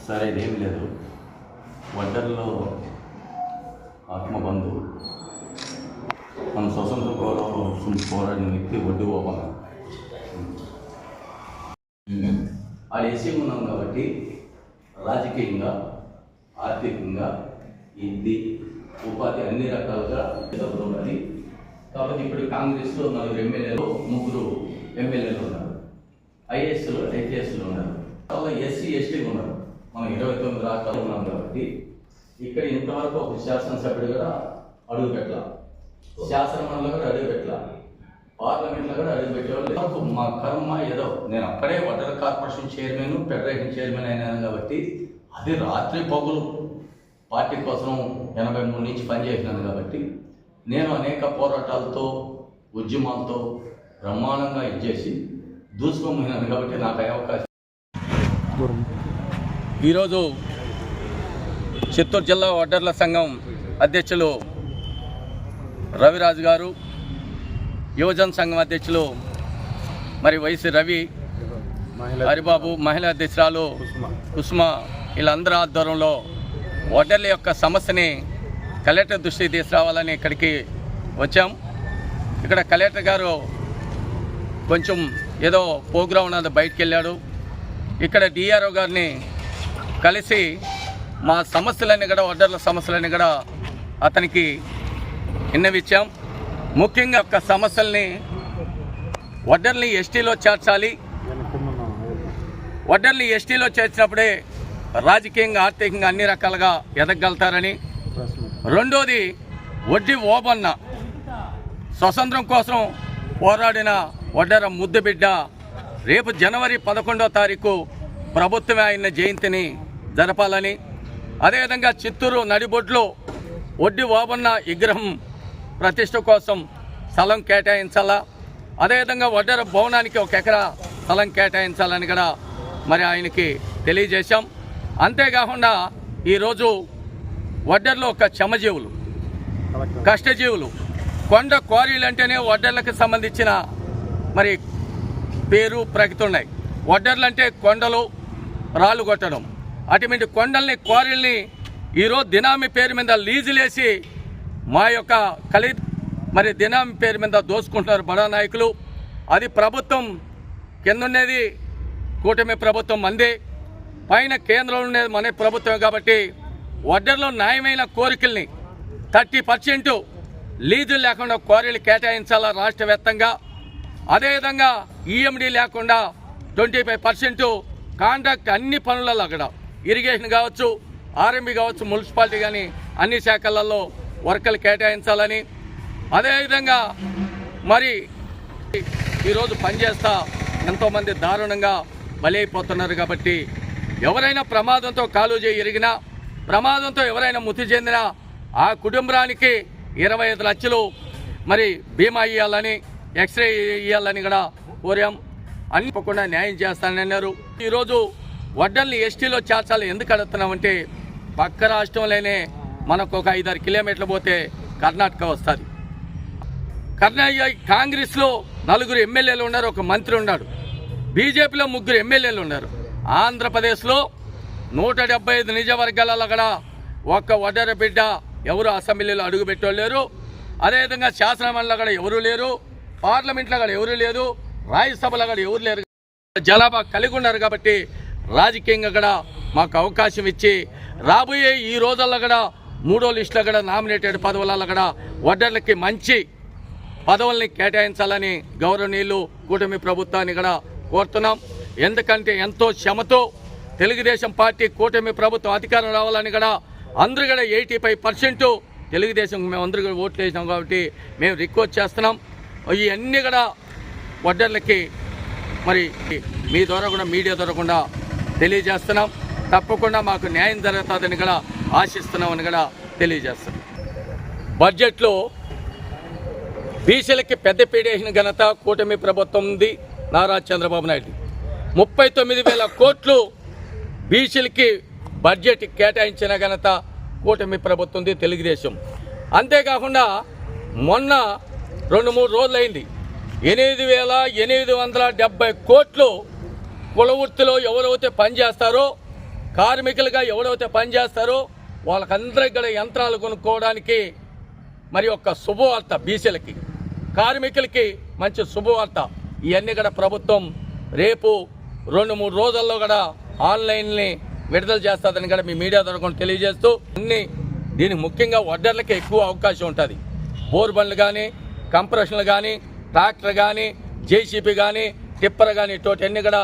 సరే, ఇదేం లేదు. వడ్డర్లో ఆత్మబంధు మన స్వతంత్ర కోసం పోరాడిన వ్యక్తి వడ్డీ ఓబన్న. అది ఎస్సీ ఉన్నాం కాబట్టి రాజకీయంగా, ఆర్థికంగా, విద్య, ఉపాధి అన్ని రకాలుగా ఉండాలి. కాబట్టి ఇప్పుడు కాంగ్రెస్లో 4 ఎమ్మెల్యేలు, 3 ఎమ్మెల్యేలు ఉన్నారు. ఐఏఎస్లు, ఐపీఎస్లు ఉన్నారు. అలా ఎస్సీ, ఎస్టీలు ఉన్నారు. మనం 29 రాష్ట్రాలు ఉన్నాం కాబట్టి ఇక్కడ ఇంతవరకు ఒక శాసనసభ్యుడు కూడా అడుగు పెట్టాల, శాసనమండలిలో కూడా అడుగు పెట్టాల, పార్లమెంట్లో కూడా అడుగు పెట్టేవాళ్ళు. మా కర్మ ఏదో. నేను అక్కడే Vaddar corporation chairman, federation chairman అయినాను కాబట్టి అది రాత్రి పగులు పార్టీ కోసం 83 నుంచి పనిచేసినాను కాబట్టి నేను అనేక పోరాటాలతో, ఉద్యమాలతో బ్రహ్మాండంగా ఇచ్చేసి దూసుకోమన్నాను కాబట్టి నాకు అవకాశం. ఈరోజు చిత్తూరు జిల్లా వడ్డర్ల సంఘం అధ్యక్షులు రవిరాజు గారు, యువజన సంఘం అధ్యక్షులు మరి వైసి రవి, హరిబాబు, మహిళా అధ్యక్షురాలు కుసుమ, వీళ్ళందరూ ఆధ్వర్యంలో వడ్డర్ల యొక్క సమస్యని కలెక్టర్ దృష్టికి తీసుకురావాలని ఇక్కడికి వచ్చాం. ఇక్కడ కలెక్టర్ గారు కొంచెం ఏదో ప్రోగ్రాం ఉన్నది బయటికి వెళ్ళాడు. ఇక్కడ డిఆర్ఓ గారిని కలిసి మా సమస్యలన్నీ కూడా, వడ్డర్ల సమస్యలన్నీ కూడా అతనికి విన్నవించాం. ముఖ్యంగా యొక్క సమస్యల్ని వడ్డర్ని ఎస్టీలో చేర్చాలి. వడ్డర్ని ఎస్టీలో చేర్చినప్పుడే రాజకీయంగా, ఆర్థికంగా అన్ని రకాలుగా ఎదగలుగుతారని. రెండోది, వడ్డీ ఓబన్న స్వతంత్రం కోసం పోరాడిన వడ్డర ముద్దుబిడ్డ. రేపు జనవరి 11వ తారీఖు ప్రభుత్వమే ఆయన జయంతిని జరపాలని, అదేవిధంగా చిత్తూరు నడిబొడ్లో వడ్డీ ఓబన్న విగ్రహం ప్రతిష్ట కోసం స్థలం కేటాయించాలా, అదేవిధంగా వడ్డర భవనానికి 1 ఎకరా స్థలం కేటాయించాలని కూడా మరి ఆయనకి తెలియజేశాం. అంతేకాకుండా ఈరోజు వడ్డర్లో ఒక శ్రమజీవులు, కష్టజీవులు, కొండ క్వారీలు అంటేనే వడ్డర్లకు సంబంధించిన మరి పేరు ప్రగతి ఉన్నాయి. వడ్డర్లు అంటే కొండలు, రాళ్ళు కొట్టడం. అటువంటి కొండల్ని, క్వారీల్ని ఈరోజు దినామీ పేరు మీద లీజులేసి మా యొక్క మరి దినామీ పేరు మీద దోసుకుంటున్నారు బడా నాయకులు. అది ప్రభుత్వం కింద ఉండేది కూటమి ప్రభుత్వం మందే, పైన కేంద్రంలో ఉండేది మన ప్రభుత్వం కాబట్టి వడ్డర్లో న్యాయమైన కోరికల్ని 30% లీజులు లేకుండా క్వారీలు కేటాయించాలా రాష్ట్ర వ్యాప్తంగా. అదేవిధంగా ఈఎండి లేకుండా 25% కాంట్రాక్ట్ అన్ని పనులలో అక్కడ ఇరిగేషన్ కావచ్చు, ఆర్ఎంబి కావచ్చు, మున్సిపాలిటీ కానీ అన్ని శాఖలలో వర్కర్లు కేటాయించాలని. అదేవిధంగా మరి ఈరోజు పనిచేస్తా ఎంతోమంది దారుణంగా బలైపోతున్నారు కాబట్టి ఎవరైనా ప్రమాదంతో కాలు చేయి ఇరిగినా, ప్రమాదంతో ఎవరైనా మృతి చెందినా ఆ కుటుంబానికి 25 లక్షలు మరి బీమా ఇవ్వాలని, ఎక్స్రే ఇవ్వాలని కూడా కోరాం. అన్ని తప్పకుండా న్యాయం చేస్తానన్నారు. ఈరోజు వడ్డల్ని ఎస్టీలో చేర్చాలి ఎందుకు అడుగుతున్నామంటే, పక్క రాష్ట్రంలోనే మనకు ఒక 5-6 కిలోమీటర్లు పోతే కర్ణాటక వస్తుంది. కాంగ్రెస్లో 4 ఎమ్మెల్యేలు ఉన్నారు, 1 మంత్రి ఉన్నాడు. బీజేపీలో 3 ఎమ్మెల్యేలు ఉన్నారు. ఆంధ్రప్రదేశ్లో 175 నియోజకవర్గాలలో కూడా ఒక్క వడ్డర బిడ్డ ఎవరు అసెంబ్లీలో అడుగుపెట్టేవాళ్ళు లేరు. అదేవిధంగా శాసనమండలిలో కూడా ఎవరూ లేరు, పార్లమెంట్లో కూడా ఎవరూ లేరు, రాజ్యసభలో కూడా ఎవరు లేరు. జనాభా కలిగి ఉన్నారు కాబట్టి రాజకీయంగా కూడా మాకు అవకాశం ఇచ్చి రాబోయే ఈ రోజుల్లో కూడా 3వ లిస్టులో కూడా నామినేటెడ్ పదవులలో కూడా వడ్డర్లకి మంచి పదవుల్ని కేటాయించాలని గౌరవనీయులు కూటమి ప్రభుత్వాన్ని కూడా కోరుతున్నాం. ఎందుకంటే ఎంతో శ్రమతో తెలుగుదేశం పార్టీ కూటమి ప్రభుత్వం అధికారం రావాలని కూడా అందరూ కూడా 85% తెలుగుదేశం మేము అందరూ కూడా ఓట్లు వేసినాం కాబట్టి మేము రిక్వెస్ట్ చేస్తున్నాం. ఇవన్నీ కూడా వడ్డర్లకి మరి మీ ద్వారా కూడా, మీడియా ద్వారా కూడా తెలియజేస్తున్నాం. తప్పకుండా మాకు న్యాయం జరుగుతుందని కూడా ఆశిస్తున్నామని కూడా తెలియజేస్తున్నాం. బడ్జెట్లో బీసీలకి పెద్దపీట వేసిన ఘనత కూటమి ప్రభుత్వం ఉంది. నారా చంద్రబాబు నాయుడు 39,000 కోట్లు బీసీలకి బడ్జెట్ కేటాయించిన ఘనత కూటమి ప్రభుత్వంది తెలుగుదేశం. అంతేకాకుండా మొన్న 2-3 రోజులైంది 8,870 కోట్లు కుల వృత్తిలో ఎవరైతే పనిచేస్తారో, కార్మికులుగా ఎవరైతే పనిచేస్తారో వాళ్ళకందరికీ కూడా యంత్రాలు కొనుక్కోవడానికి మరి ఒక శుభవార్త, బీసీలకి కార్మికులకి మంచి శుభవార్త. ఇవన్నీ కూడా ప్రభుత్వం రేపు 2-3 రోజుల్లో కూడా ఆన్లైన్ని విడుదల చేస్తుందని కూడా మీ మీడియా ద్వారా తెలియజేస్తూ, దీనికి ముఖ్యంగా వడ్డర్లకి ఎక్కువ అవకాశం ఉంటుంది. బోర్ బండ్లు కానీ, కంప్రెషన్లు కానీ, ట్రాక్టర్ కానీ, జేసీబీ కానీ, టిప్పర్ కానీ ఇటువంటి కూడా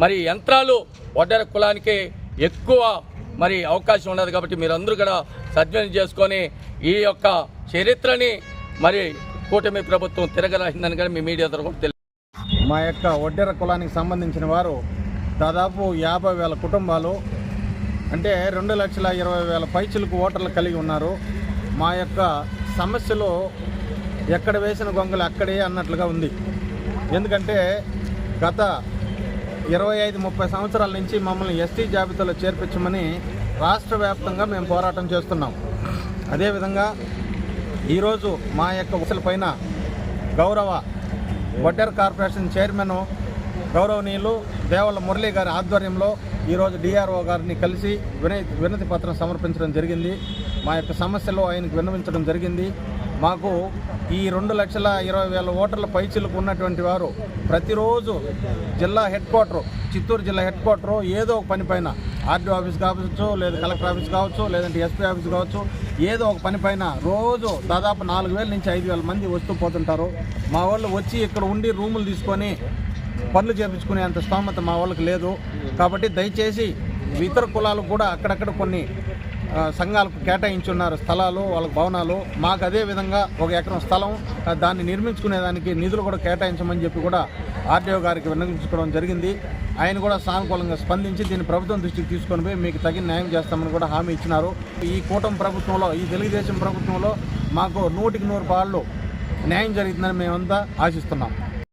మరి యంత్రాలు వడ్డర కులానికి ఎక్కువ మరి అవకాశం ఉన్నది. కాబట్టి మీరందరూ కూడా సద్వినియోగం చేసుకొని ఈ యొక్క చరిత్రని మరి కూటమి ప్రభుత్వం తిరగరాసిందని కూడా మీ మీడియా ద్వారా తెలియదు. మా యొక్క వడ్డెర కులానికి సంబంధించిన వారు దాదాపు 50,000 కుటుంబాలు, అంటే 2,20,000 పైచిలకు ఓటర్లు కలిగి ఉన్నారు. మా యొక్క సమస్యలు ఎక్కడ వేసిన గొంగలు అక్కడే అన్నట్లుగా ఉంది. ఎందుకంటే గత 25-30 సంవత్సరాల నుంచి మమ్మల్ని ఎస్టీ జాబితాలో చేర్పించమని రాష్ట్ర వ్యాప్తంగా మేము పోరాటం చేస్తున్నాం. అదేవిధంగా ఈరోజు మా యొక్క ఉసల పైన గౌరవ వడ్డెర కార్పొరేషన్ చైర్మన్ గౌరవనీయులు దేవల మురళీ గారి ఆధ్వర్యంలో ఈరోజు డిఆర్ఓ గారిని కలిసి వినతి పత్రం సమర్పించడం జరిగింది. మా యొక్క సమస్యలు ఆయనకు విన్నవించడం జరిగింది. మాకు ఈ 2,20,000 ఓటర్ల పైచిలకు ఉన్నటువంటి వారు ప్రతిరోజు జిల్లా హెడ్ క్వార్టర్, చిత్తూరు జిల్లా హెడ్ క్వార్టర్ ఏదో ఒక పని పైన, ఆర్డీఓ ఆఫీస్ కావచ్చు, లేదా కలెక్టర్ ఆఫీస్ కావచ్చు, లేదంటే ఎస్పీ ఆఫీస్ కావచ్చు, ఏదో ఒక పని పైన రోజు దాదాపు 4,000 నుంచి 5,000 మంది వస్తూ పోతుంటారు. మా వాళ్ళు వచ్చి ఇక్కడ ఉండి రూములు తీసుకొని పనులు చేయించుకునే అంత స్తోమత మా వాళ్ళకి లేదు. కాబట్టి దయచేసి ఇతర కులాలు కూడా అక్కడక్కడ కొన్ని సంఘాలకు కేటాయించున్నారు స్థలాలు, వాళ్ళకి భవనాలు. మాకు అదే విధంగా 1 ఎకరం స్థలం, దాన్ని నిర్మించుకునేదానికి నిధులు కూడా కేటాయించమని చెప్పి కూడా ఆర్డీఓ గారికి విన్నవించుకోవడం జరిగింది. ఆయన కూడా సానుకూలంగా స్పందించి దీన్ని ప్రభుత్వం దృష్టికి తీసుకొని పోయి మీకు తగిన న్యాయం చేస్తామని కూడా హామీ ఇచ్చినారు. ఈ కూటమి ప్రభుత్వంలో, ఈ తెలుగుదేశం ప్రభుత్వంలో మాకు 100% న్యాయం జరుగుతుందని మేమంతా ఆశిస్తున్నాం.